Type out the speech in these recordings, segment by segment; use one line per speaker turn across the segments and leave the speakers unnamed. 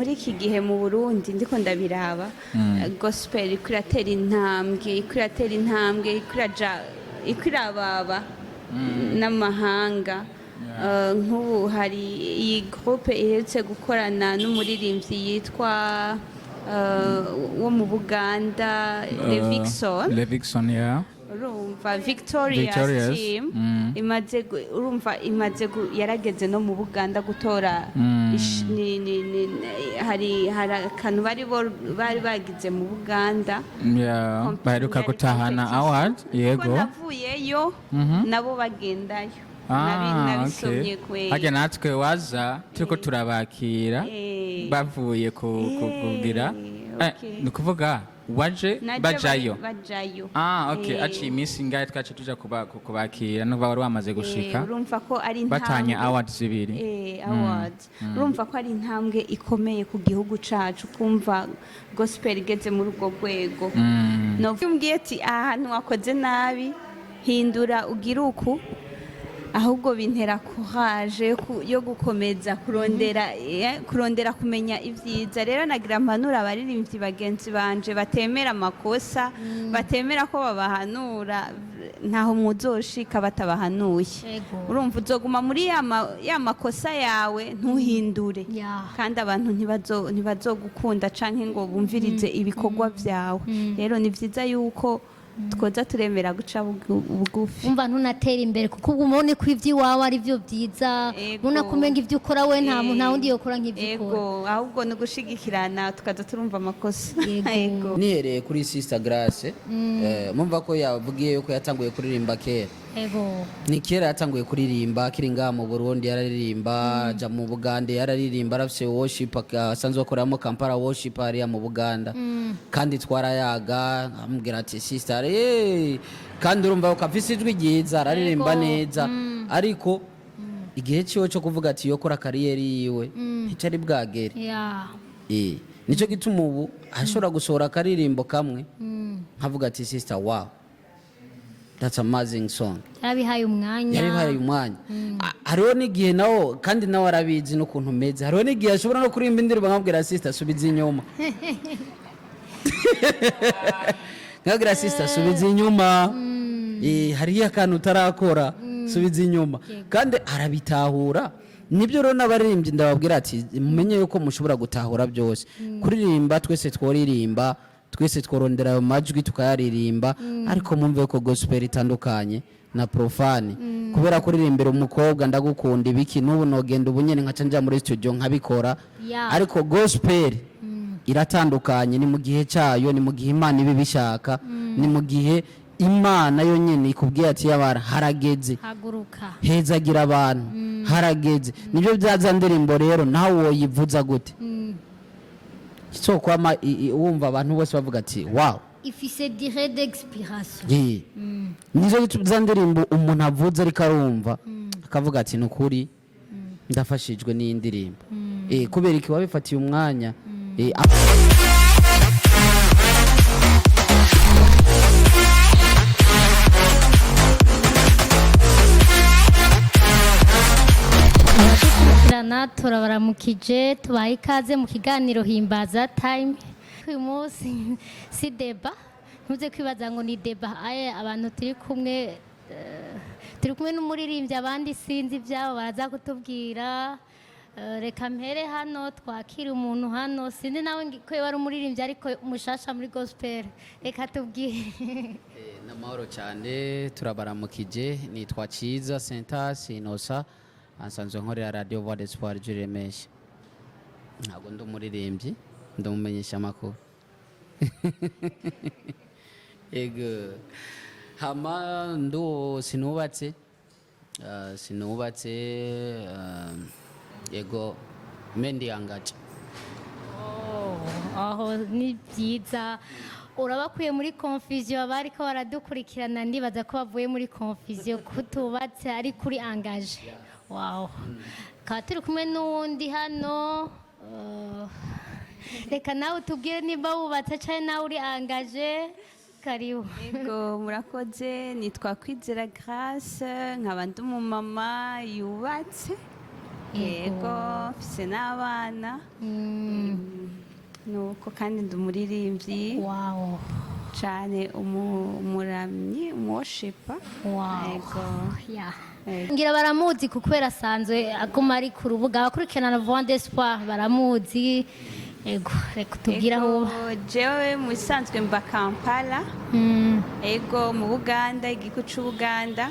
muri iki gihe mu Burundi ndiko ndabiraba gospel ikuratera intambwe ikurababa n'amahanga nk'ubu hari iyi groupe iherutse gukorana n'umuririmbyi yitwa wo mu Buganda
Levikson yeah.
urumva Victorious team urumva imaze yarageze no mu Buganda gutora hari akantu bari bagize mu Buganda
baheruka gutahana award yego
navuyeyo nabo bagendayo nabisomye kwe
hajya natwe waza turiko turabakira bavuye kugira ni ukuvuga waje bajayo okay aciye iminsi ngahe twace tuja kubakira no wari wamaze gushika
urumva ko ari
batanye awards zibiri
awards urumva ko ari intambwe ikomeye ku gihugu cacu kumva gospel igeze muri urwo rwego no vyumbwiye ati ahantu wakoze nabi hindura ugira uku ahubwo bintera courage yo gukomeza kurondera kumenya ivyiza rero nagira mpanura abaririmbyi bagenzi banje batemera amakosa batemera ko babahanura ntaho muzoshika batabahanuye urumva uzoguma muri ya makosa yawe ntuhindure kandi abantu ntibazogukunda canke ngo bumvirize ibikorwa vyawe rero ni vyiza yuko twoza turemera guca bugufi
umva ntunatera imbere kuko ubumone ko ivy'iwawe ari byo byiza ntunakumenga ivyo ukora we nta wundi yokora nk'ivyo ukora
ahubwo no gushigikirana tukaza turumva amakosa
yego nihereye kuri Sister Grace mumva ko yavugiye yuko yatanguye kuririmba kera ni kera yatanguye kuririmba kiri ngaha mu Burundi yararirimba aja mu Buganda yararirimba arafise worship asanzwe akoramo Kampala worship hariya mu Buganda kandi twarayaga amubwira ati sister kandi urumva ko afise ijwi ryiza araririmba neza ariko igihe ciwe cyo kuvuga ati yokora kariyeri yiwe icari bwagere nico gituma ubu ashobora gusohora akaririmbo kamwe nkavuga ati sister wow that's amazing song
yarabihaye umwanya
hariho n'igihe nawo kandi nawe arabizi n'ukuntu meze hariho n'igihe ashobora no kuririmba indirimbo nkabwira sister subiza inyuma nkabwira sister subiza inyuma hariyo akantu utarakora subiza inyuma kandi arabitahura nibyo rero n'abaririmbyi ndababwira ati mumenye yuko mushobora gutahura byose kuririmba twese tworirimba twese tworondera ayo majwi tukayaririmba ariko mumve ko gospel itandukanye na profane kubera kuririmbira umukobwa ndagukunda ibiki n'ubu nogenda ubunyene nkaca nja muri studio nkabikora ariko gospel iratandukanye ni mu gihe cyayo ni mu gihe Imana ibi bishaka ni mu gihe Imana yo nyene ikubwiye ati yabara harageze
haguruka
hezagira abantu harageze nibyo byaza ndirimbo rero nawe woyivuza gute so kwama wumva abantu bose bavuga ati wow
ifise durée d'expiration
nizo byaza ndirimbo umuntu avuze ariko arumva akavuga ati nukuri ndafashijwe n'iyi ndirimbo kubera iki wabifatiye umwanya
turabaramukije tubaye ikaze mu kiganiro himbaza time uyu munsi si deba ntuze kwibaza ngo ni deba abantu turi kumwe n'umuririmbyi abandi sinzi ibyabo baraza kutubwira reka mpere hano twakira umuntu hano sinzi nawe ko wari umuririmbyi ariko umushasha muri gospel reka tubwire
n'amahoro cyane turabaramukije nitwa Ciza Sentasi Inosa ansanzwe nkorera radio Voix d'Espoir Juremesh ntabwo ndi umuririmbyi ndamumenyesha amakuru ego hama sinubatse ego mendi angaje
aho ni byiza urabakuye muri confusion abariko baradukurikirana ndibaza ko bavuye muri confusion kutubatse ari kuri angaje wow turi kumwe n'uwundi hano reka nawe tubwire niba wubatse cyane nawe uri angaje karibu
yego murakoze nitwa Twakiriye Grace nkaba ndi umumama yubatse yego mfise n'abana nuko kandi ndi umuririmbyi
wow
cyane umuramyi umwoshipa
yeah. Ngira baramuzi kubera asanzwe aguma ari ku rubuga abakurikirana Voix d'Espoir baramuzi ego reka tubwira aho
jewe mu isanzwe mba Kampala ego mu Buganda igihugu c'Ubuganda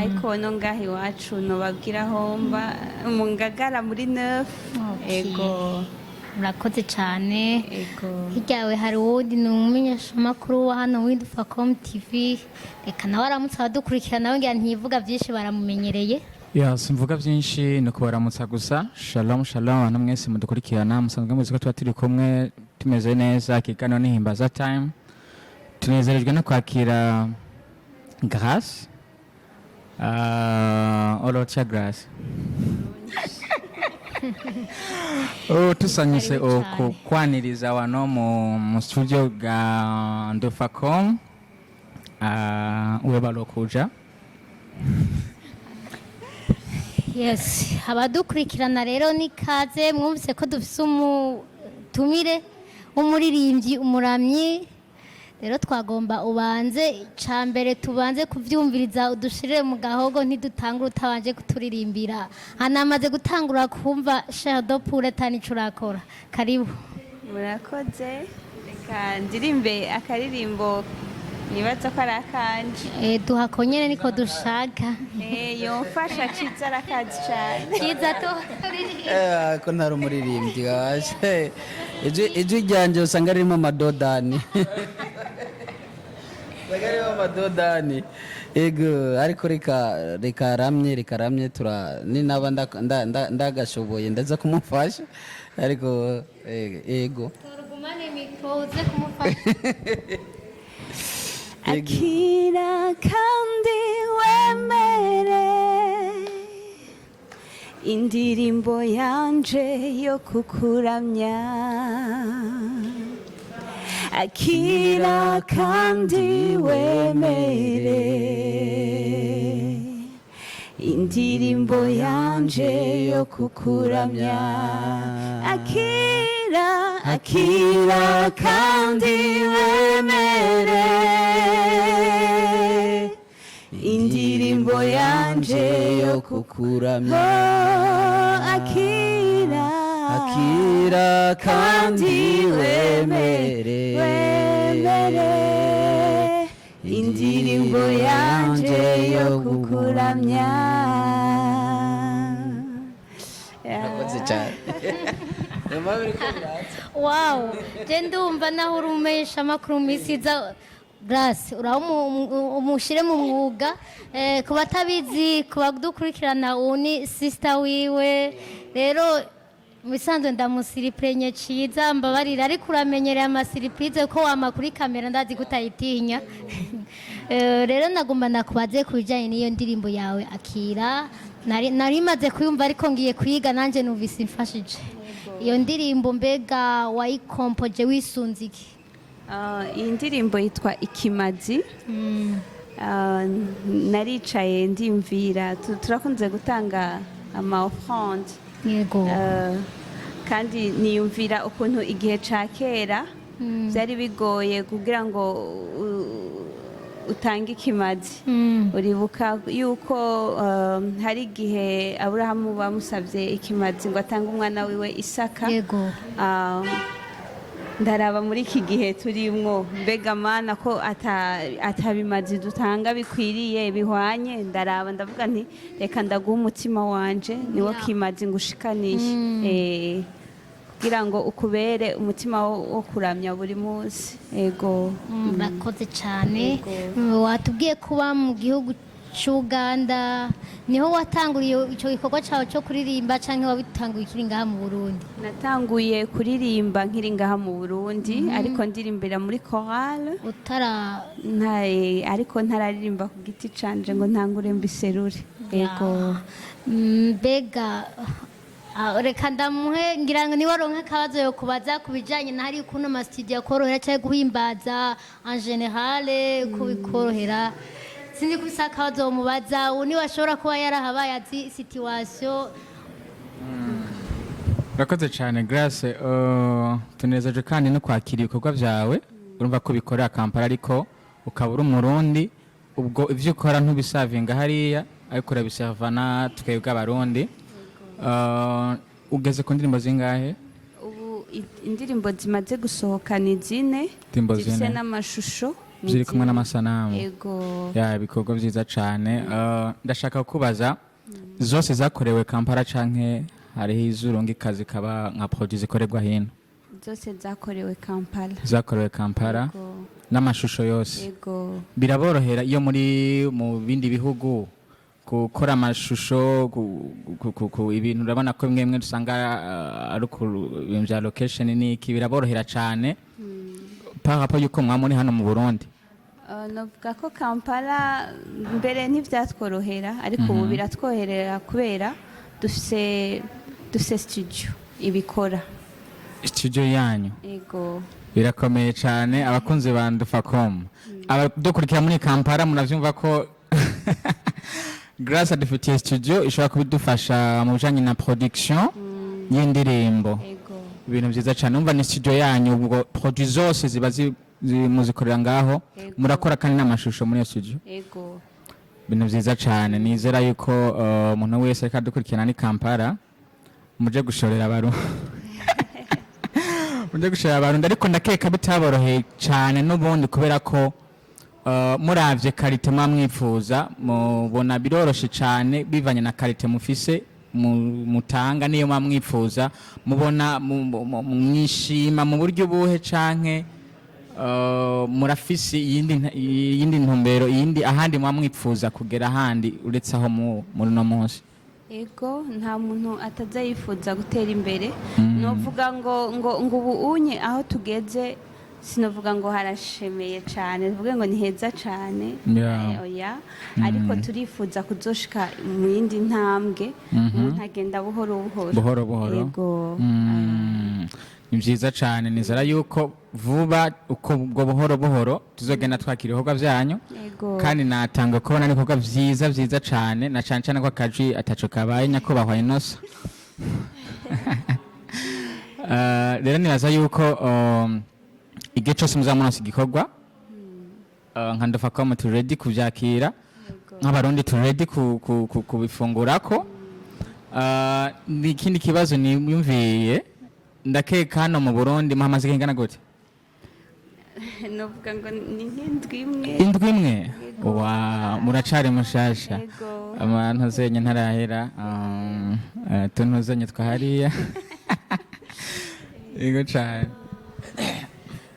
ariko no ngaho iwacu nobabwira aho mba mu Ngagara muri 9 ego
murakoze cyane hiryawe hari uwundi ni umumenyeshamakuru wa hano Ndufacom TV reka nawe aramutse abadukurikirana nawe ngira ntivuga byinshi baramumenyereye
simvuga byinshi no kubaramutsa gusa shalom abantu mwese mudukurikirana musanzwe muzi ko tuba turi kumwe tumeze neza ikiganiro ni himbaza time tunezerejwe no kwakira grâce orocha grâce tusanyuse okukwaniriza wano mu studio ga Ndufacom webalo kuja
yes abadukurikirana rero ni kaze mwumvise ko dufise umutumire umuririmbyi umuramyi rero twagomba ubanze cambere tubanze kuvyumviriza udushirire mu gahogo ntidutangura utabanje kuturirimbira hanamaze gutangura kumva Shadow Pure tani curakora karibu
murakoze reka ndirimbe akaririmbo nibaza ko ari akanje
duhakonyene niko dushaka
yomfasha ciza arakazi cyane
ciza to
ko ntari umuririmbyi gaje ijwi ryanje usanga ririmo amadodani amadodani ego ariko reka ramye ni naba ndagashoboye ndaza kumufasha ariko ego
turugumane mikro uze kumufasha
akira kandi wemere indirimbo yanje yo kukuramya akira kandi wemere indirimbo yanje yo kukuramya akira kandi wemere indirimbo yanje yo kukuramya akira kandi wemere indirimbo yanje yo kukuramya
murakoze cyane
wow je ndumva naho urumesha makuru misiza Grace umushire mu mwuga ku batabizi ku badukurikirana uni sister wiwe rero bisanzwe ndamusiriprenye ciza mbabarira ariko uramenyereye amasiriprise ko wama kuri kamera ndazi kutayitinya rero nagomba nakubaze kubijanye n'iyo ndirimbo yawe akira nari maze kuyumva ariko ngiye kuyiga nanje numvise imfashije iyo ndirimbo mbega wayikompoje wisunze iki
iyi ndirimbo yitwa ikimazi naricaye ndimvira turakunze gutanga ama-offrande
yego
kandi niyumvira ukuntu igihe ca kera byari bigoye kugira ngo utange ikimazi uribuka yuko hari igihe Aburahamu bamusabye ikimazi ngo atange umwana wiwe Isaka
yego
ndaraba muri iki gihe turimwo mbega mana ko atabimazi dutanga bikwiriye bihwanye ndaraba ndavuga nti reka ndaguha umutima wanje niwo kimazi ngushikanishe kugira ngo ukubere umutima wo kuramya buri munsi ego
murakoze cyane watubwiye kuba mu gihugu cy'Uganda niho watanguriye icyo gikorwa cyawe cyo kuririmba cyangwa wabitanguye ukiri ngaha mu Burundi?
Natanguye kuririmba nkiri ngaha mu Burundi ariko ndirimbira muri chorale ariko ntararirimba ku giti canje ngo ntangure mbiserure ego
mbega reka ndamuhe ngira ngo niwe aronka akabazo yo kubaza ku bijyanye na hari ukuntu amasitidiyo akorohera cyangwa guhimbaza en generale kubikorohera sinzi ko isa akabazo mubaza uwo niwe ashobora kuba yarahabaye azi situwasiyo
urakoze cyane Grace. Tunezeje kandi no kwakira ibikorwa byawe. Urumva ko bikorera Kampala ariko ukaba uri umurundi, ubwo ivyo ukora ntubisavinga hariya ariko urabisavana twebwe abarundi. Ugeze ku ndirimbo zingahe?
Ubu indirimbo zimaze gusohoka ni 4 zifise n'amashusho
ziri kumwe n'amasanamu.
Yego.
Ya ibikorwa byiza cyane. Ndashaka kubaza zose zakorewe Kampala canke hariho izurungi kazi kaba nka produit zikorerwa hino?
Zose zakorewe Kampala.
Zakorewe Kampala n'amashusho yose.
Yego.
Biraborohera iyo muri mu bindi bihugu gukora amashusho ibintu urabona ko bimwe dusanga ari ku bintu bya location niki biraborohera cyane par rapport yuko mwamuri hano mu Burundi?
Novuga ko Kampala mbere ntivyatworohera ariko ubu biratwoherera kubera dufise studio ibikora.
Studio yanyu?
Yego.
Birakomeye cyane. Abakunzi ba Ndufacom abadukurikira muri Kampala munavyumva ko Grace adufitiye studio ishobora kubidufasha mu bijanye na production y'indirimbo.
Yego.
Ibintu byiza cyane. Umva ni studio yanyu, ubwo produit zose ziba muzikorera ngaho, murakora kandi n'amashusho muri iyo studio?
Yego.
Ibintu byiza cyane. Nizera yuko umuntu wese ariko adukurikirana ni Kampala muje gushorera abarundi muje gushorera abarundi, ariko ndakeka bitaboroheye cyane n'ubundi kubera ko muravye karite mwamwifuza mubona biroroshe cyane bivanye na karite mufise mutanga niyo mwamwifuza mubona mwishima mu buryo buhe canke murafisi yindi ntumbero yindi ahandi mwamwifuza kugera ahandi uretse aho muri no munsi?
Ego, nta muntu ataza yifuza gutera imbere. Novuga ngo ubu unye aho tugeze sinovuga ngo harashemeye cyane, tuvuge ngo ni heza cyane. Oya, ariko turifuza kuzoshika mu yindi ntambwe, umuntu agenda buhoro buhoro. Yego.
Ni byiza cyane. Nizera yuko vuba uko ubwo buhoro buhoro tuzogenda twakira ibikorwa byanyu, kandi natanga kubona ibikorwa byiza cyane, na cyane cyane ko akaji ataco kabaye nyakubahwa inosa. Rero nibaza yuko igihe cyose muzamunasi igikorwa nka Ndufacom turi ready kubyakira, nk'abarundi turi ready kubifungurako. N'ikindi kibazo niyumviye, ndakeka hano mu Burundi muhamaze kingana gute?
Novuga ngo ni nk'indwi
imwe. Muracari mushasha. Abantu zenye ntarahera tuntuzenye twahariya. Yego cyane.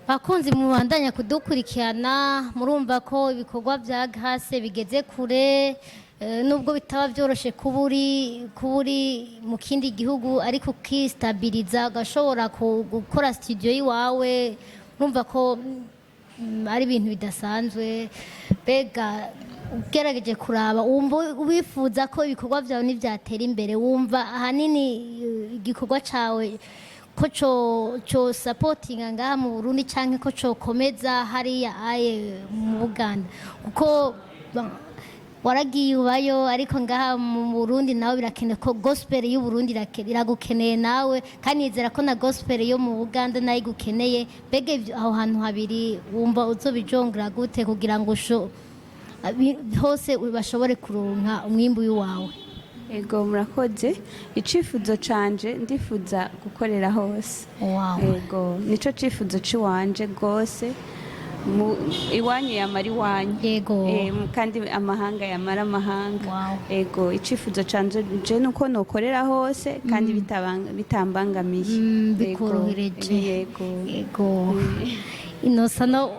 Bakunzi mubandanya kudukurikirana, murumva ko ibikorwa bya Grace bigeze kure, nubwo bitaba byoroshe kuburi mu kindi gihugu ariko ukistabiliza ugashobora gukora studio yiwawe, urumva ko ari ibintu bidasanzwe. Bega ugerageje kuraba wumva wifuza ko ibikorwa byawe n'ibyatera imbere, wumva ahanini igikorwa cawe ko cyo supportinga ngaha mu Burundi canke ko cyo komeza hariya aye mu Buganda, kuko waragiye ubayo ariko ngaha mu Burundi nawe birakeneye ko gospel y'u Burundi iragukeneye nawe, kandi nizera ko na gospel yo mu Buganda nayo igukeneye. Bege aho hantu habiri wumva uzobijongera gute kugira ngo hose bashobore kuronka umwimbu wawe?
Ego, murakoze. Icifuzo canje ndifuza gukorera hose. Ego, nico cifuzo ciwanje gose. Iwanyu yamara iwanyu.
Yego.
Kandi amahanga yamara amahanga. Ego, icifuzo canje je nuko nokorera hose kandi bitambangamiye.
Bikorohereje. Yego. Inosa no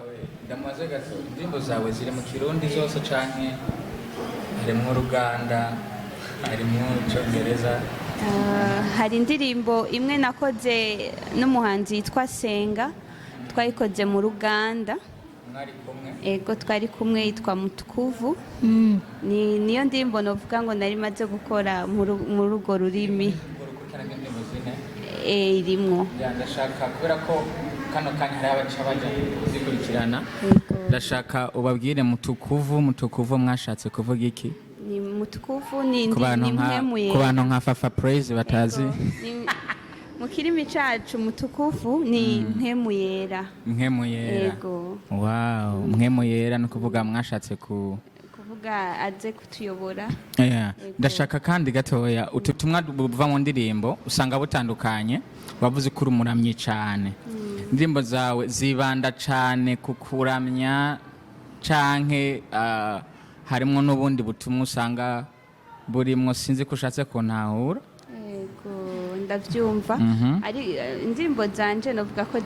ndamaze gato. Indirimbo zawe ziri mu Kirundi zose canke harimo Ruganda, harimo Icongereza?
Hari indirimbo imwe nakoze n'umuhanzi yitwa Senga, twayikoze mu Ruganda. Ego, twari kumwe, yitwa Mutukuvu. Niyo ndirimbo novuga ngo nari maze gukora mu rugo rurimi. Irimwo.
Ndashaka kubera ko kano kanya hari abaca baja kuzikurikirana, ndashaka ubabwire Mutukuvu mwashatse kuvuga iki?
Ni Mutukuvu ni mwe
ku bantu nka Fafa Praise batazi.
mu kirimi cacu mutukufu ni mpemu yera.
Mpemu yera.
Yego.
Wow, mpemu yera no kuvuga mwashatse
kuvuga aze kutuyobora.
Ndashaka kandi gatoya ututumwa buva mu ndirimbo usanga butandukanye wavuze kuri umuramyi cyane. Indirimbo zawe zibanda cyane kukuramya canke harimo n'ubundi butumwa usanga burimwo sinzi ko ushatse kuntahura.
Ndavyumva ari indirimbo zanje novuga ko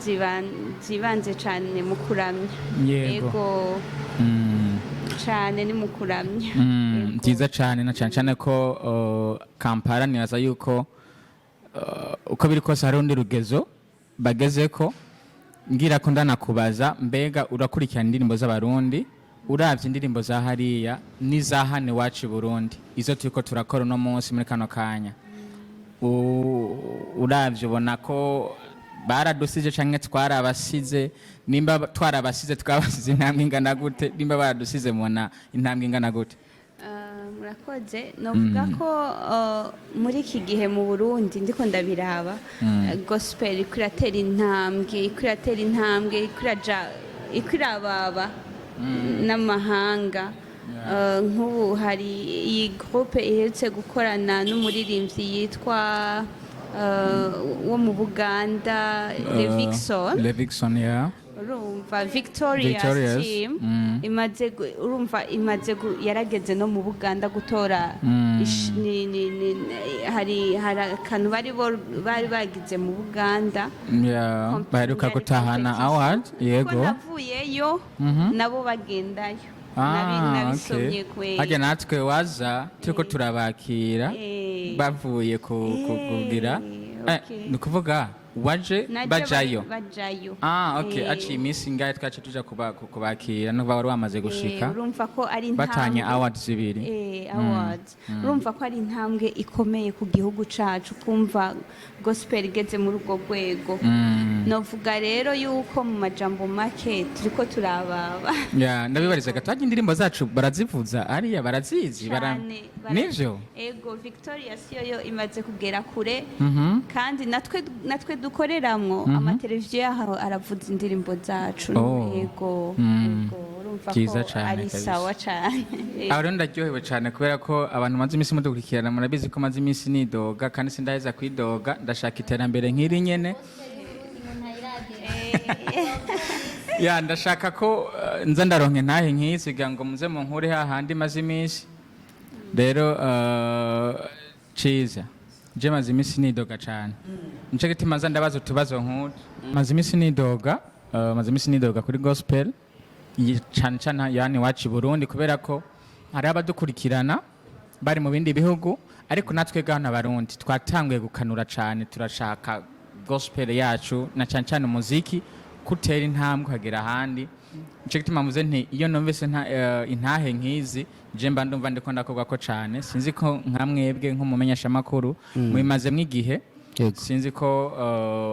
zibanze cyane mu kuramya. Yego. Cyane ni mu kuramya.
Nziza cyane na cyane ko Kampala nibaza yuko uko biri kose hari undi rugezo bageze ko ngira ko ndanakubaza mbega urakurikirana indirimbo z'abarundi uravye indirimbo za hariya n'iza hane wacu Burundi izo turiko turakora no munsi muri kano kanya uravye ubona ko baradusije canke twarabasize nimba twarabasize twabasize intambwe ingana gute nimba baradusize mubona intambwe ingana gute?
Murakoze novuga ko muri iki gihe mu Burundi ndiko ndabiraba gospel ikuratera intambwe ikurababa n'amahanga. Nk'ubu hari iyi groupe iherutse gukorana n'umuririmbyi yitwa wo mu Buganda
Levixon
urumva Victorious team imaze yarageze no mu Buganda gutora hari akantu bari bagize mu Buganda
baheruka gutahana award. Yego
navuyeyo nabo bagendayo nabisomye kwe
hajya natwe waza turiko turabakira bavuye kugira ni kuvuga waje bajayo. Aciye iminsi ngahe twace tuja kubakira no wari wamaze gushika
urumva ko ari
batanye awards zibiri.
Urumva ko ari intambwe ikomeye ku gihugu cacu kumva gospel igeze muri urwo rwego. Novuga rero yuko mu majambo make turiko turababa.
Ndabibariza gatwaje indirimbo zacu barazivuza ariya barazizi nivyo.
Ego Victorious yo imaze kugera kure kandi natwe dukoreramwo amateleviziyo yaho aravuza indirimbo zacu. Yego urumva ko ari sawa cyane.
Aho rero ndaryohewe cyane kubera ko abantu maze iminsi mudukurikirana murabizi ko maze iminsi nidoga kandi sindaheza kwidoga ndashaka iterambere nk'iri nyene. Ndashaka ko nza ndaronke ntahe nk'isiga ngo muze mu nkure hahandi maze iminsi rero ciza je maze iminsi nidoga cyane nico gituma nza ndabaza utubazo nk'utu maze iminsi nidoga kuri gospel cyane yani wacu Burundi kubera ko hari abadukurikirana bari mu bindi bihugu ariko natwe gahana Barundi twatanguye gukanura cyane turashaka gospel yacu na cyane umuziki kutera intambwe hagera ahandi nico gituma muze nti iyo numvise intahe nk'izi je mba ndumva ndiko ndakorwa ko cyane sinzi ko nkamwebwe nk'umumenyesha makuru mubimaze mwigihe sinzi ko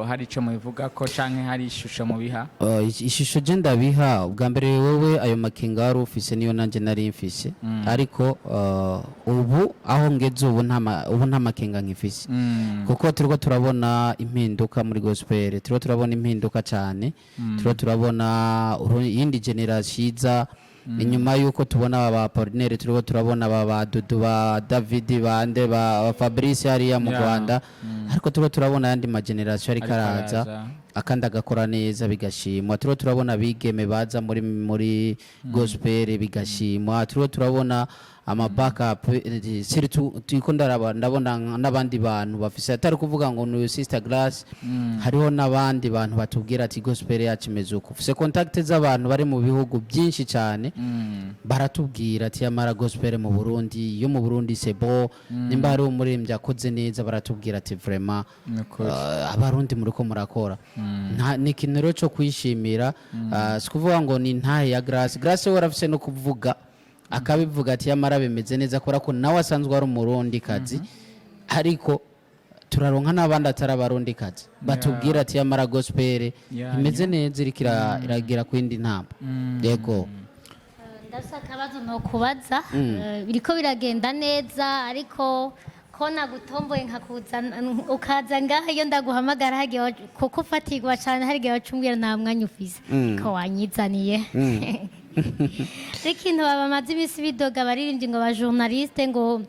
hari ico mubivuga ko canke hari ishusho mubiha.
Ishusho je ndabiha ubwa mbere wewe ayo makenga wari ufise niyo nanje nari mfise ariko ubu aho ngeze ubu nta makenga nkifise kuko turiko turabona impinduka muri gospel turiko turabona impinduka cyane turiko turabona yindi generation iza inyuma yuko tubona aba Pauline turiko turabona aba Dudu ba David bande ba Fabrice hariya mu Rwanda ariko turiko turabona yandi ma generation ari karaza akanda gakora neza bigashimwa turiko turabona bigeme baza muri gospel bigashimwa turiko turabona ama backup turiko ndabona n'abandi bantu bafise atari kuvuga ngo no sister glass hariho n'abandi bantu batubwira ati gospel yacu mezuko ufise contact z'abantu bari mu bihugu byinshi cyane baratubwira ati amara gospel mu Burundi yo mu Burundi sebo nimba hari umuririmbyi akoze neza baratubwira ati vraiment abarundi muriko murakora ni kinero cyo kwishimira sikuvuga ngo ni ntahe ya grace warafise no kuvuga akabivuga ati yamara bimeze neza kora ko nawe asanzwe ari umurundi kazi ariko turaronka n'abandi atari abarundi kazi batubwira ati yamara gospel imeze neza iragira kwindi ntamba. Yego
ndasa kabazo no kubaza biriko biragenda neza ariko ko nagutomboye nkakuzana ukaza ngaho iyo ndaguhamagara hagiye kuko ufatirwa cyane hari igihe wacumbwira nta mwanya ufise ko wanyizaniye ikintu bamaze iminsi bidoga abaririmbyi ngo abajournaliste ngo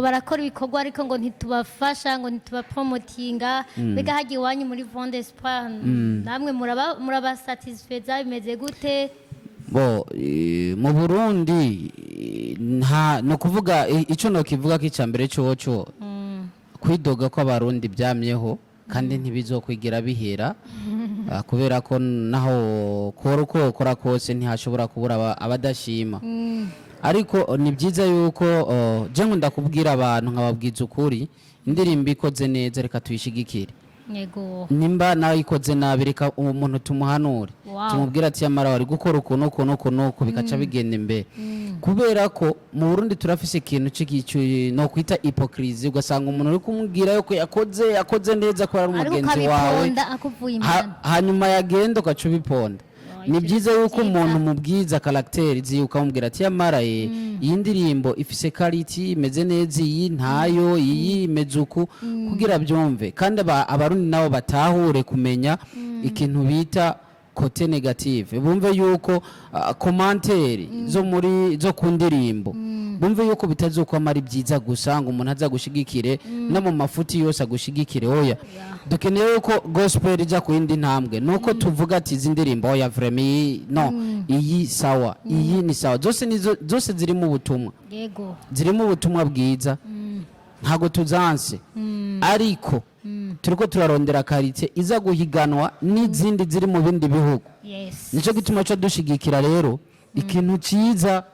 barakora ibikorwa ariko ngo ntitubafasha ngo ntitubapromotinga mbega hagiye iwanyu muri Voix d'Espoir namwe murabasatisfeza bimeze gute?
Mu Burundi no kuvuga ico no kivuga ko icambere coco kwidoga ko abarundi byamyeho kandi ntibizokwigira bihera kubera ko naho kora kose ntihashobora kubura abadashima ariko ni byiza yuko je nkunda kubwira abantu nkababwiza ukuri indirimbo ikoze neza reka tuyishigikire nimba nawe ikoze nabi reka umuntu tumuhanure tumubwira ati yamara wari gukora ukuntu bikaca bigenda imbere kubera ko mu Burundi turafise ikintu no kwita hypocrisie ugasanga umuntu uri kumubwira yuko yakoze neza ko ari umugenzi wawe hanyuma yagenda ugaca ubiponda ni byiza yuko umuntu mubwiza caractère zi ukamubwira ati yamara iyi ndirimbo ifise quality imeze neza iyi ntayo iyi mezuku kugira byumve kandi abarundi nabo batahure kumenya ikintu bita kote negative bumve yuko commentaire zo ku ndirimbo bumve yuko bitazokwama ari byiza gusa ngo umuntu aza gushigikire no mu mafuti yose agushigikire oya dukeneye yuko gospel ija ku yindi ntambwe nuko tuvuga ati izi ndirimbo oya vraiment no iyi sawa iyi ni sawa zose ziri mu butumwa ziri mu butumwa bwiza ntago tuzanse ariko turiko turarondera karite iza guhiganwa n'izindi ziri mu bindi bihugu nico gituma cyo dushigikira rero ikintu ciza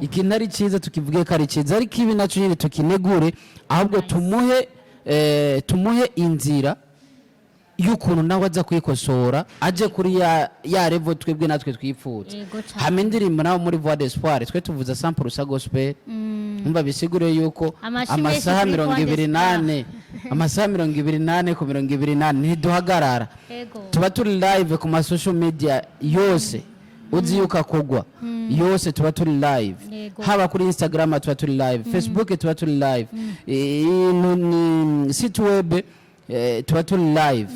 ikintu ari ciza tukivuge ko ari ciza ariko ibi naco nyine tukinegure ahubwo tumuhe inzira y'ukuntu nawe aza kwikosora aje kuri ya revo twebwe natwe twifuza hama indirimbo nawe muri Voix d'Espoir twe tuvuza 100% gospel umva bisigure yuko amasaha 28 amasaha 28 ku 28 ntiduhagarara tuba turi live ku ma social media yose uzi yuko akogwa yose tuba turi live haba kuri Instagram tuba turi live Facebook tuba turi live site web tuba turi live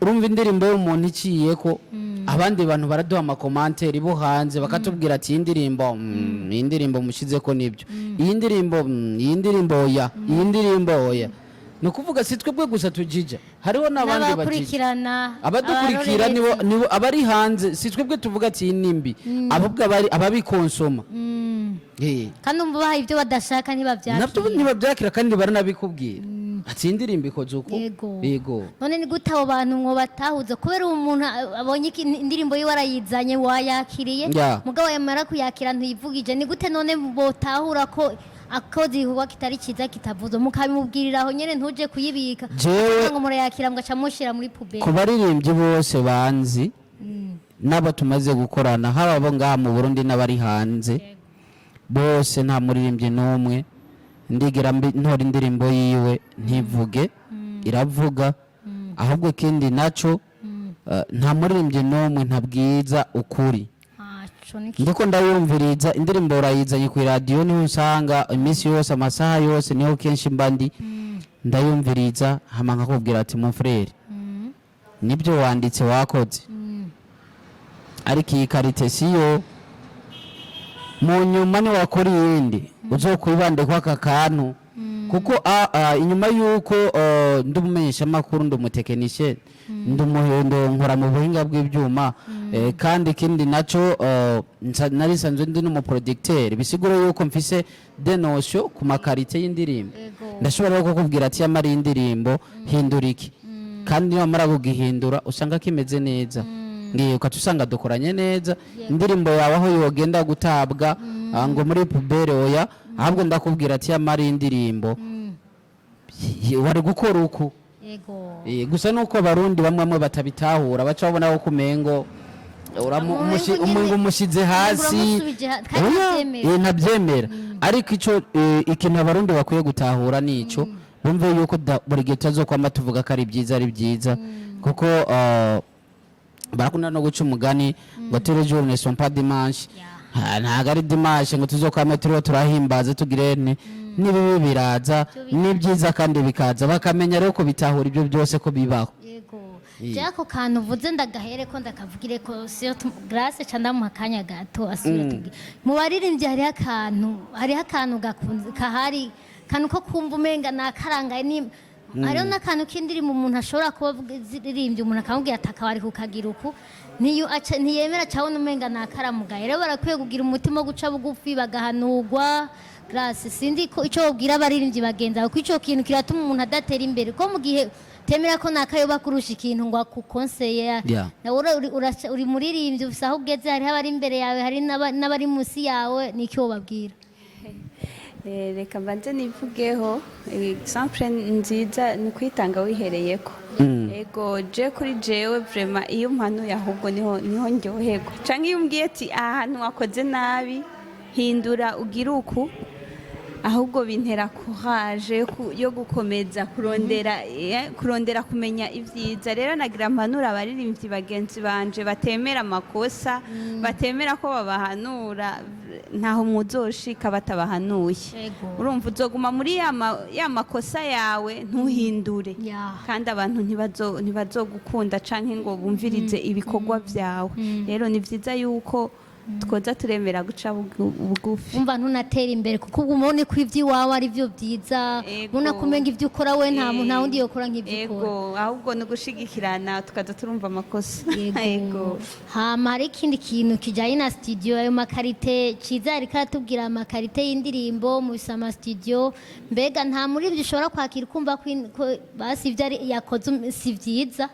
urumva indirimbo y'umuntu iciye ko abandi bantu baraduha amakomantere bo hanze bakatubwira ati iyi ndirimbo mushize ko nibyo iyi ndirimbo oya no kuvuga si twebwe gusa tujija hariho n'abandi
bakurikirana
abadukurikira nibo abari hanze si twebwe tuvuga ati nimbi abubwo ababikonsoma
kandi umva ibyo badashaka
ntibabyakira kandi baranabikubwira ati indirimbo ikoze uko
yego none ni gute abo bantu mwo batahuza kubera umuntu abonye indirimbo yiwe arayizanye wayakiriye mugabo yamara kuyakira ntuyivugije ni gute none botahura ko akoze ihuwa kitari ciza kitavuzo mukabimubwiriraho nyene ntuje kuyibika ngo murayakira mgaca mushira muri puberi
ku baririmbyi bose banzi nabo tumaze gukorana haba bo ngaha mu Burundi n'abari hanze bose nta muririmbyi n'umwe ndigira ntora indirimbo yiwe ntivuge iravuga ahubwo kindi naco nta muririmbyi n'umwe ntabwiza ukuri ndiko ndayumviriza indirimbo urayizanye ku radio niho usanga iminsi yose amasaha yose niho kenshi mbandi ndayumviriza hama nkakubwira ati mon frère nibyo wanditse wakoze ariko iyi karite siyo mu nyuma ni wakora yindi uzokwibande kwa kakantu kuko inyuma yuko ndumumenyesha makuru ndumutekinicien ndumuhendo nkora mu buhinga bw'ibyuma kandi kindi naco narisanzwe ndi no producteur bisigura yuko mfise denosho ku makarite y'indirimbo ndashobora kukubwira ati yamari indirimbo hinduriki kandi niyo mara kugihindura usanga kimeze neza ngiye ukatusanga dukoranye neza indirimbo yawe aho yogenda gutabwa ngo muri pubere oya ahubwo ndakubwira ati yamari indirimbo wari gukora uko gusa nuko abarundi bamwe batabitahura baca babona ko kumengo umushize hasi ntabyemera ariko ikintu abarundi bakwiye gutahura nico bumve yuko buri gihe tuzokwama tuvuga ko ari byiza kuko barakunda no guca umugani ngo tous les jours ne sont pas dimanche ntago ari dimanche ngo tuzokwame turiho turahimbaza tugirene n'ibibi biraza n'ibyiza kandi bikaza bakamenya rero ko bitahura ibyo byose ko bibaho.
Jako kantu vuze ndagahere ko ndakavugire ko Grace cyanda mu kanya gato asubira tugi mubaririmvyi hari akantu gakunze kahari kantu ko kumva umenga nakarangaye ni ariyo nakantu kindirimo umuntu ashobora kubiririmvye umuntu akamubwira atakabari kukagira uku ntiyemera cyabona umenga nakaramugaye rero barakwiye kugira umutima wo guca bugufi bagahanurwa. Grace sindi ko ico ubwira abaririmbyi bagenza ko ico kintu kiratuma umuntu adatera imbere ko mu gihe temera ko nakayoba kurusha ikintu ngo akukonseye uri muririmbyi ufise aho ugeze hari abari imbere yawe hari n'abari munsi yawe niki wobabwira?
Reka mbanze nivugeho exemple nziza ni kwitanga wihereyeko. Ego je kuri jewe vraiment iyo mpanuye ahubwo niho ndyoherwa canke iyo umbwiye ati ahantu wakoze nabi hindura ugira uku ahubwo bintera courage yo gukomeza kurondera kumenya ivyiza. Rero nagira mpanura abaririmbyi bagenzi banje batemera amakosa batemera ko babahanura ntaho muzoshika batabahanuye. Urumva uzoguma muri ya makosa yawe ntuhindure kandi abantu ntibazogukunda canke ngo bumvirize ibikorwa vyawe. Rero ni vyiza yuko twoza turemera guca bugufi
umva ntunatera imbere kuko ubumone ko ivy'iwawe ari byo byiza unakumenga ivyo ukora we nta wundi yokora nk'ivyo ukora
ahubwo no gushigikirana tukaza turumva amakosa.
Hama hari ikindi kintu kijanye na studio ayo makarite Ciza ariko aratubwira amakarite y'indirimbo mu bisama studio mbega nta muri byo ushobora kwakira kumva ko basi ivyo yakoze si vyiza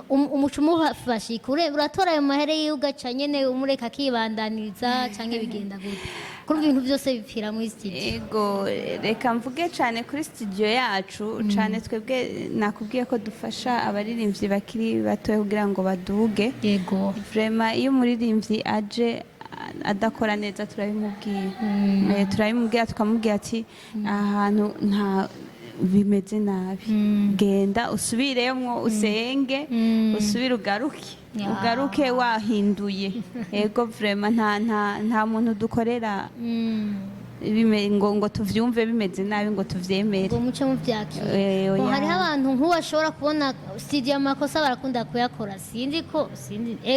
umuco umufashika uratora ayo mahere y'ugaca nyene umureka akibandaniriza canke bigenda gute kuri ibintu byose bipfira muri studio?
Reka mvuge cane kuri studio yacu cane twebwe nakubwiye ko dufasha abaririmbyi bakiri batoye kugira ngo baduge. Vraiment iyo umuririmbyi aje adakora neza turabimubwira tukamubwira ati ahantu nta bimeze nabi genda usubiremwo usenge usubire ugaruke wahinduye. Ego vraiment nta muntu dukorera ngo tuvyumve bimeze nabi ngo tuvyemere
ngo muce mu vyakira. Hariho abantu nk'uwashobora kubona studio amakosa barakunda kuyakora sinzi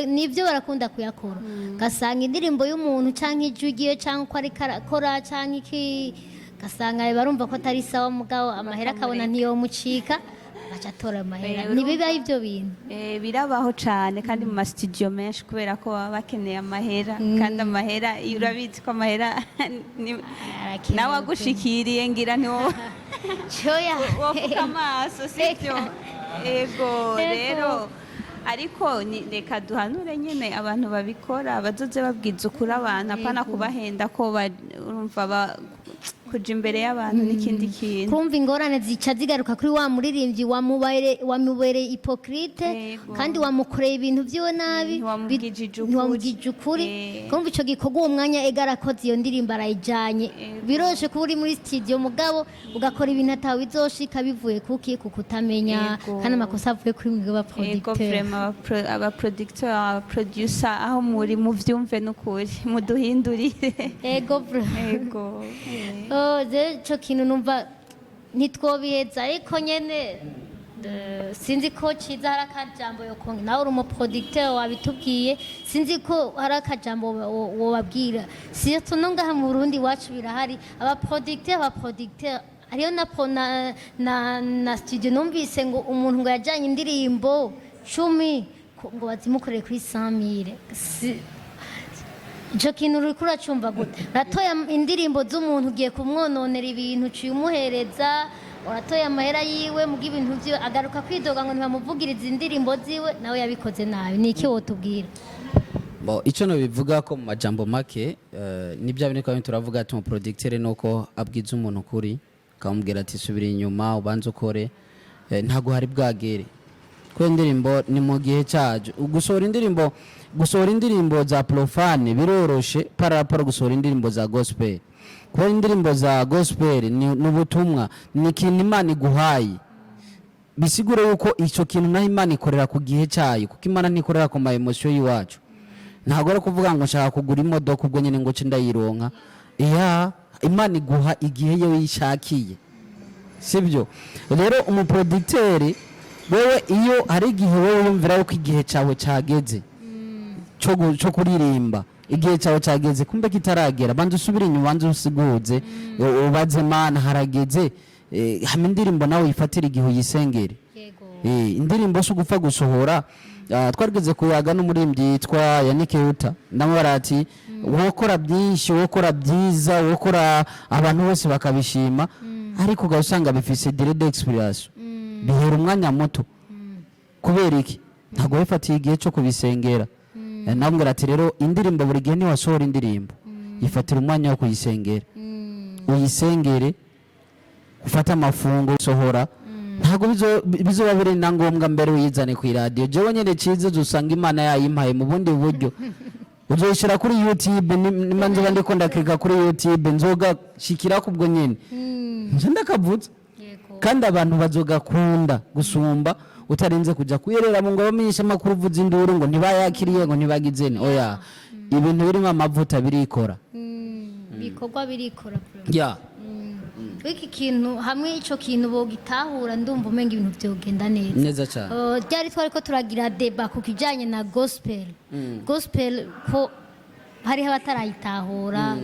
nivyo barakunda kuyakora gasanga indirimbo y'umuntu canke ijwi giye canke ko ari karakora canke iki gasanga barumva ko atari sawa mugabo amahera akabona ntiyomucika agaca atora amahera. Ntibibaho ivyo bintu?
Birabaho cane kandi mu studio menshi kubera ko baba bakeneye amahera kandi amahera urabizi ko amahera nawe agushikiriye ngira ntiwo wofuka amaso sivyo. Rero ariko reka duhanure nyene abantu babikora bazoze babwiza ukuri abantu apana kubahenda ko urumva kuja imbere y'abantu n'ikindi kintu
kumva ingorane zica zigaruka kuri wa muririmbyi wamubereye hypocrite kandi wamukoreye ibintu vyiwe nabi ntiwamugije ukuri kumva ico gikorwa uwo mwanya egarakoze iyo ndirimbo arayijanye biroshe kuba uri muri studio mugabo ugakora ibintu atawe bizoshika bivuye kuki kukutamenya kandi amakosa avuye kuri mwe
aba producer aho muri muvyumve n'ukuri muduhindurire.
Ico kintu numva ntitwobiheza ariko nyene sinzi ko Ciza hari akajambo yokonge nawe uri umuproducteur wabitubwiye sinzi ko hari akajambo wobabwira siyo no ngaha mu Burundi wacu birahari abaproducteur ariyo na studio numvise ngo umuntu ngo yajanye indirimbo 10 ngo bazimukorere kuri 100,000 ico kintu uriko uracumva gute? Uratoya indirimbo z'umuntu ugiye kumwononera ibintu uciye umuhereza uratoya amahera yiwe muga ibintu vyiwe agaruka kwidoga ngo ntibamuvugiriza indirimbo ziwe nawe yabikoze nabi niki wotubwira?
Ico no bivuga ko mu majambo make ni bya bintu kandi turavuga ati umuproducteur nuko abwiza umuntu kuri akamubwira ati subira inyuma ubanze ukore ntago hari bwagere ko indirimbo ni mu gihe cyaje gusohora indirimbo za profane biroroshe parapara gusohora indirimbo za gospel ko indirimbo za gospel ni ubutumwa ni ikintu Imana iguhaye bisigura yuko ico kintu naho Imana ikorera ku gihe cyayo kuko Imana ntikorera ku ma emotion yiwacu ntago ari kuvuga ngo nshaka kugura imodoka ubwo nyene ngo ndayironka Imana iguha igihe yo yishakiye sibyo rero umuproducteur wewe iyo hari igihe wewe yumvira yuko igihe cyawe cyageze cyo kuririmba igihe cyawe cyageze kumbe kitaragera banze usubire inyuma banze usiguze ubaze Mana harageze hama indirimbo nawe yifatira igihe uyisengere indirimbo so gupfa gusohora twarigeze kuyaga n'umuririmvyi yitwa Yanikehuta ndamubara ati wokora byinshi wokora byiza wokora abantu bose bakabishima ariko ugasanga bifise direct experience bihera umwanya muto kubera iki ntago bifatiye igihe cyo kubisengera nambwira ati rero indirimbo buri gihe ni wasohora indirimbo yifatira umwanya wo kuyisengera uyisengere ufata amafungo sohora ntago bizoba biri na ngombwa mbere uyizane ku radio jewe nyene cize usanga Imana yayimpaye mu bundi buryo uzoshira kuri YouTube nimanze bandi ko ndakeka kuri YouTube nzoga shikira kubwo nyene nje ndakavuze kandi abantu bazogakunda gusumba utarenze kuja kuyerera mu ngo bamenyesha makuru vuza induru ngo ntibayakiriye ngo ntibagizene oya ibintu birimo amavuta birikora
bikorwa birikora
Iki
kintu hamwe ico kintu bogitahura ndumva umenga ibintu byogenda
neza cyane
byari twari ko turagira deba ku kijanye na gospel ko hari abatarayitahura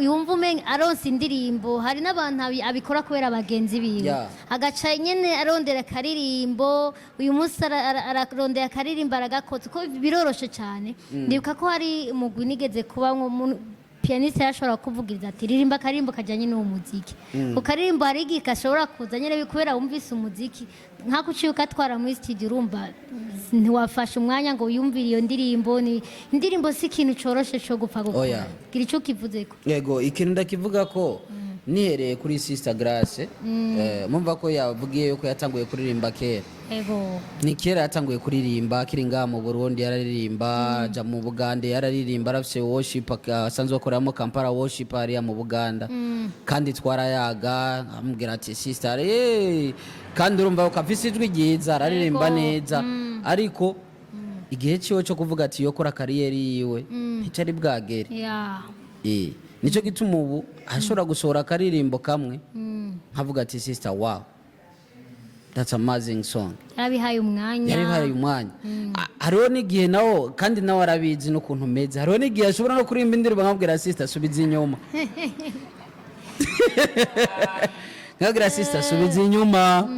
yumva umenga aronse indirimbo hari n'abantu abikora kubera abagenzi biwe agaca nyene arondera akaririmbo uyu munsi ararondera akaririmbo aragakoze ko biroroshe cyane ndibuka ko hari umugwi nigeze kuba pianiste yashobora kuvugiriza ati ririmba akarimbo kajyanye n'uwo muziki ukaririmbo hari igihe gashobora kuza nyine kubera wumvise umuziki nk'ako uciye ukatwara muri studio urumva ntiwafashe umwanya ngo wiyumvire iyo ndirimbo indirimbo si ikintu coroshe cyo gupfa gukora gira icyo kivuzeko
yego ikintu ndakivuga ko nihereye kuri Sister Grace mumva ko yavugiye yuko yatanguye kuririmba kera ni kera yatanguye kuririmba kiri ngaha mu Burundi yararirimba ja mu Buganda yararirimba arafise worship asanzwe akoramo Kampala worship ariya mu Buganda kandi twarayaga amubwira ati sister kandi urumva ko afise ijwi ryiza araririmba neza ariko igihe cyo kuvuga ati yokora kariyeri yiwe ntitari bwagere nico gituma ubu ashobora gusohora akaririmbo kamwe nkavuga ati sister wow that's amazing song
yarabihaye umwanya
hariho n'igihe nawo kandi nawe arabizi n'ukuntu meze hariho n'igihe ashobora no kuririmba indirimbo nkabwira sister subiza inyuma nkabwira sister subiza inyuma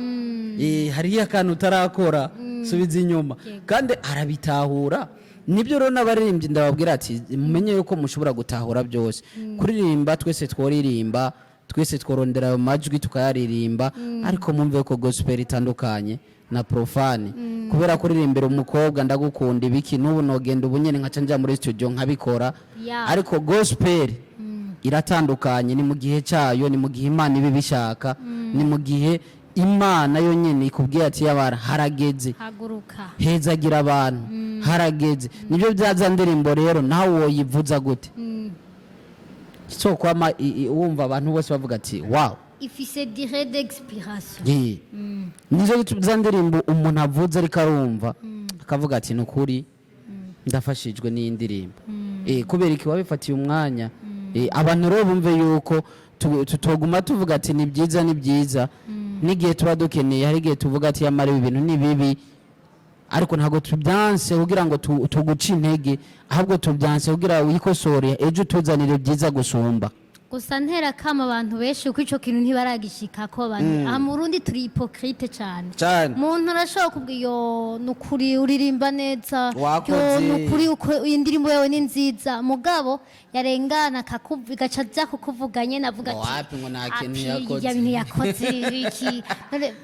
hariyo akantu utarakora subiza inyuma kandi arabitahura nibyo rero n'abaririmbyi ndababwira ati mumenye yuko mushobora gutahura byose kuririmba twese tworirimba twese tworondera ayo majwi tukayaririmba ariko mumve ko gospel itandukanye na profane kubera kuririmbira umukobwa ndagukunda ibiki n'ubu nogenda ubunyene nkaca njya muri studio nkabikora ariko gospel iratandukanye ni mu gihe cyayo ni mu gihe Imana ibi bishaka ni mu gihe Imana yonyene ikubwiye ati yabara harageze
haguruka
hezagira abantu harageze nibyo byaza ndirimbo rero nawe woyivuza gute so kwama wumva abantu bose bavuga ati wow
ifise durée d'expiration
nizo byaza ndirimbo umuntu avuze ariko arumva akavuga ati nukuri ndafashijwe n'indirimbo kubera iki wabifatiye umwanya abantu rero bumve yuko tutoguma tuvuga ati ni byiza n'igihe tuba dukeneye hari igihe tuvuga ati yamara ibintu ni bibi ariko ntago tubyanse kugira ngo tuguce intege ahubwo tubyanse kugira wikosore ejo tuzanire byiza gusumba
gusa ntera kama abantu benshi uko ico kintu ntibaragishika ko abantu mu Burundi turi hypocrite cyane umuntu arashobora kubwiyo nukuri uririmba neza yo nukuri uko indirimbo yawe ni nziza mugabo yarengana akakuvuga caza kukuvuganye navuga ati
wapi ngo nakintu yakoze
ya bintu yakoze iki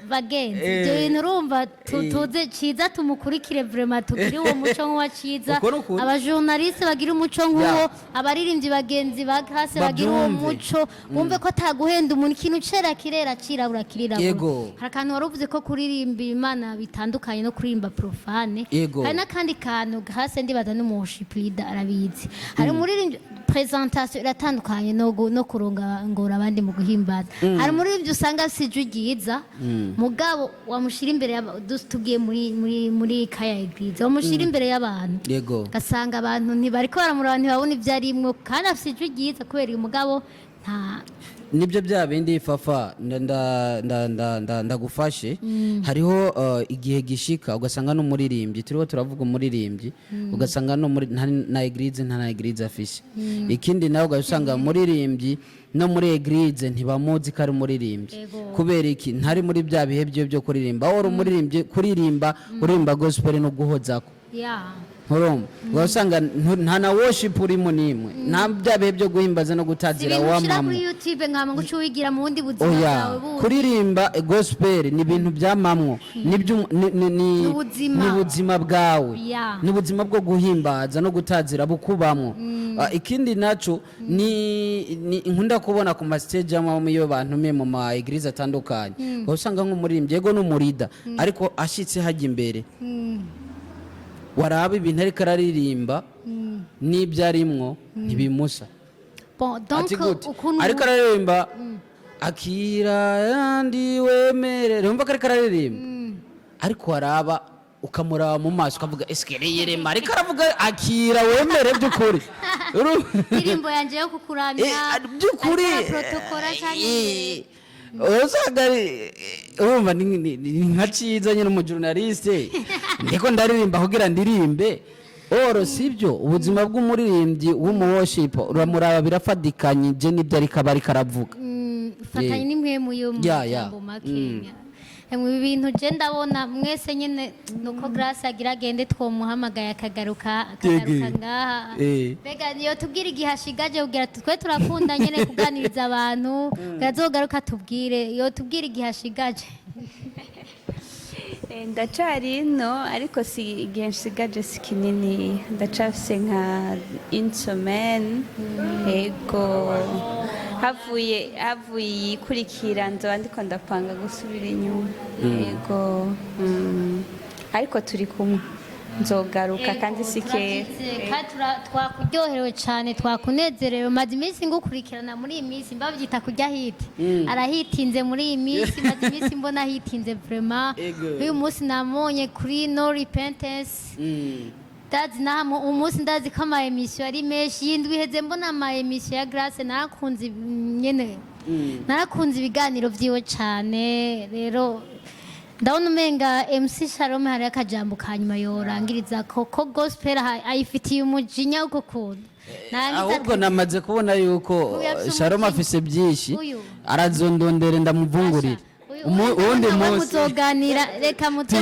bagenzi ibyo bintu urumva tuze ciza tumukurikire vraiment tugire uwo muco nk'uwa ciza abajournaliste bagira umuco nk'uwo abaririmbyi bagenzi bagase bagira uwo muco wumve ko ataguhenda umuntu ikintu cera kirera cirabura kirirabura hari akantu waruvuze ko kuririmba Imana bitandukanye no kuririmba profane hari n'akandi kantu hase ndibaza n'umushipida arabizi hari umuririmbyi presentation iratandukanye no kurongora abandi mu guhimbaza. Hari muri ibyo usanga sije ryiza mugabo wamushira imbere tubwiye muri kaya igwiza wamushira imbere y'abantu gasanga abantu ntibariko baramuraba ntibabona ibyo arimwo kandi afite ijwi ryiza kubera uyu mugabo nta
nibyo bya bindi fafa ndagufashe hariho igihe gishika ugasanga no muririmbyi turiho turavuga umuririmbyi ugasanga no muri na eglise nta na eglise afishe ikindi nawe ugasanga muririmbyi no muri eglise ntibamuzi ko ari umuririmbyi kubera iki ntari muri bya bihe byo kuririmba aho umuririmbyi kuririmba gospel no guhozako Horom wasanga nta na worship urimo nimwe nta bya bihe byo guhimbaza no gutazira wa mama
kuri YouTube nkama ngo cuwigira mu wundi buzima bwawe
kuririmba gospel ni ibintu byamamwo ni ubuzima bwawe ni ubuzima bwo guhimbaza no gutazira bukubamwo ikindi naco ni nkunda kubona ku stage y'amamo iyo bantu mu ma eglise atandukanye wasanga nk'umuririmbyi yego n'umurida ariko ashitse hajya imbere waraba ibintu ariko araririmba n'ibyo arimwo ntibimusa ariko araririmba akira yandi wemere urumva ko ariko araririmba ariko waraba ukamuraba mu maso ukavuga esikere rema ariko aravuga akira wemere by'ukuri
indirimbo yanjye yo kukuramya
by'ukuri usanga urumva ni nka ciza nyine umujurnaliste ndiko ndaririmba kugira ndirimbe oro sibyo ubuzima bw'umuririmbyi w'umuworship uramuraba birafadikanye je nibyo ariko abari karavuga
fatanye nimwe mu yo mu makenya ibi bintu je ndabona mwese nyine nuko Grace agira agende twomuhamagaye akagaruka ngaha bega niyo tubwire igihe ashigaje kugira twe turakunda nyine kuganiriza abantu gazogaruka tubwire yo tubwire igihe ashigaje
ndacari no ariko si igihe nsigaje si kinini ndacafise nka insomen ego havuye ikurikira nzoba ndiko ndapanga gusubira inyuma yego ariko turi kumwe nzogaruka kandi sikera
twakuryoherewe cyane twakunezerewe maze iminsi ngukurikirana muri iyi minsi mbabyita kujya hiti arahitinze muri iyi minsi maze iminsi mbona hitinze vraiment uyu munsi namonye kuri no repentance ndazi namo umunsi ndazi ko ama emission ari menshi yindwi heze mbona ama emission ya Grace narakunze nyene narakunze ibiganiro vyiwe cyane rero ndabona umenga MC Shalom hari akajambo kanyuma yorangiriza ko gospel ayifitiye umujinya uko kuntu
ahubwo namaze kubona yuko Shalom afise byinshi arazondondere ndamuvungurira ubundi munsi
muzoganira reka muze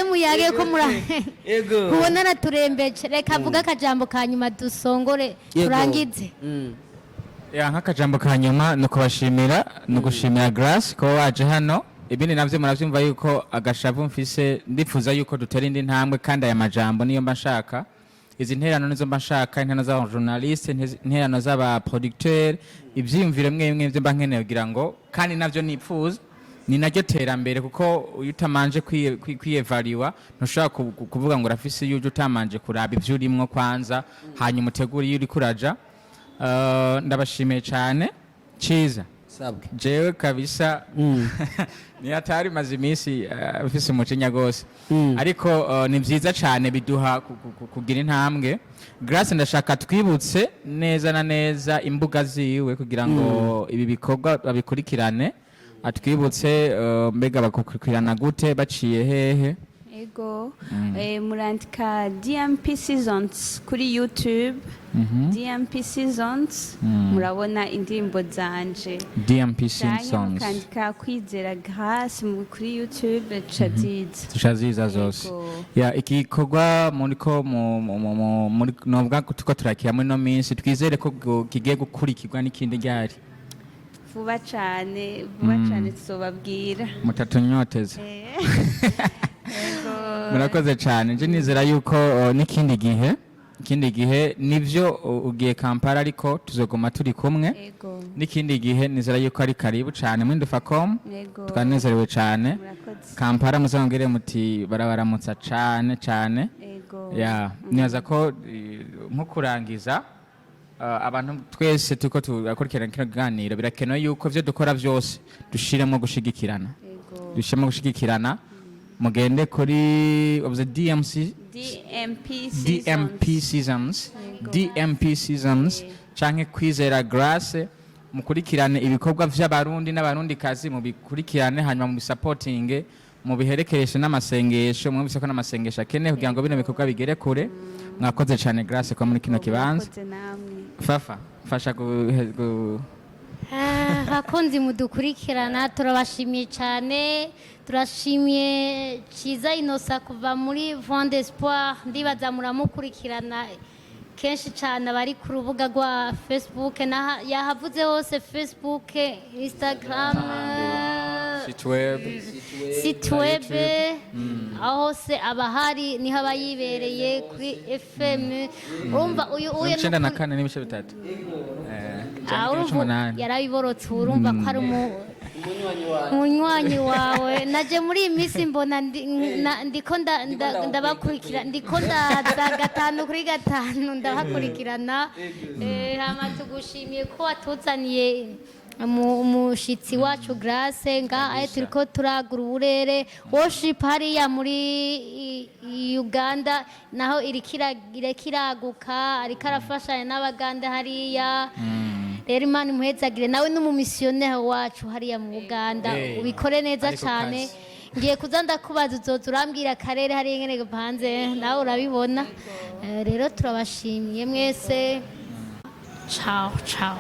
muyage ko mubona naturembeje reka avuga akajambo kanyuma dusongore turangize
nk'akajambo kanyuma ni ukubashimira ni ugushimira Grace ko waje hano ibindi navyo muravyumva yuko agashavu mfise ndifuza yuko dutera indi ntambwe kandi aya majambo niyo mba nshaka izi nterano nizo mba nshaka interano z'aba journaliste interano z'aba producteur ivyiyumvire mwemwe mba nkeneye kugira ngo kandi navyo nipfuza ni naryo terambere kuko uyu utamanje kwiyevariwa ntushobora kuvuga ngo urafise iyo utamanje kuraba ivyo urimwo kwanza hanyuma utegura iyo uri kuraja ndabashimiye cyane ciza jewe kabisa ni atari maze iminsi ufise umucinya gose ariko ni vyiza cyane biduha kugira intambwe Grace ndashaka twibutse neza na neza imbuga ziwe kugira ngo ibi bikorwa babikurikirane atwibutse mbega bakukurikirana gute baciye hehe
ego murandika DMP Seasons kuri YouTube DMP Seasons murabona indirimbo zanje
DMP Seasons
kandika kwizera Grace kuri YouTube
Chaziza zose ya igikorwa muriko muri nobwa tuko turakiya muri no minsi twizere ko kigiye gukurikirwa n'ikindi ryari
vuba cyane tuzobabwira
mutatunyoteze murakoze cyane nje nizera yuko n'ikindi gihe nivyo ugiye Kampala ariko tuzoguma turi kumwe n'ikindi gihe nizera yuko ari karibu cyane muri Ndufacom twanezerewe cyane Kampala muzongere muti barabaramutsa cyane ya nibaza ko nko kurangiza abantu twese tuko turakurikirana kino kiganiro birakenewe yuko ivyo dukora vyose dushiremo gushigikirana mugende kuri DMP Seasons canke Kwizera Grace mukurikirane ibikorwa vy'abarundi n'abarundikazi mubikurikirane hanyuma mu supporting mu biherekereshe n'amasengesho mu bisako n'amasengesho akeneye kugira ngo bino bikorwa bigere kure. Mwakoze cyane Grace kwa muri kino kibanza. Fafa fasha
bakunzi mudukurikirana turabashimiye cyane, turashimiye Ciza Inosa kuva muri Vent d'Espoir, ndibaza muramukurikirana kenshi cyane bari ku rubuga rwa Facebook yahavuze hose, Facebook, Instagram, site web aho hose abahari niho abayibereye kuri FM. Urumva uyu
94 n'ibice bitatu
yarabiborotse, urumva ko ari umunywanyi wawe. Naje muri iyi minsi mbona ndiko ndabakurikira, ndiko ndaza 5 kuri 5 ndabakurikirana. Hama tugushimiye ko watuzaniye umushitsi wacu Grace nga turiko turagura uburere worship hariya muri Uganda, naho irekiraguka ariko arafashanya n'abaganda hariya. Rero Imana imuhezagire, nawe n'umumisiyoneri wacu hariya mu Uganda ubikore neza cyane. Ngiye kuza ndakubaza uzoza urambwira akarere hariya ngene gapanze, nawe urabibona. Rero turabashimiye mwese. Ciao ciao.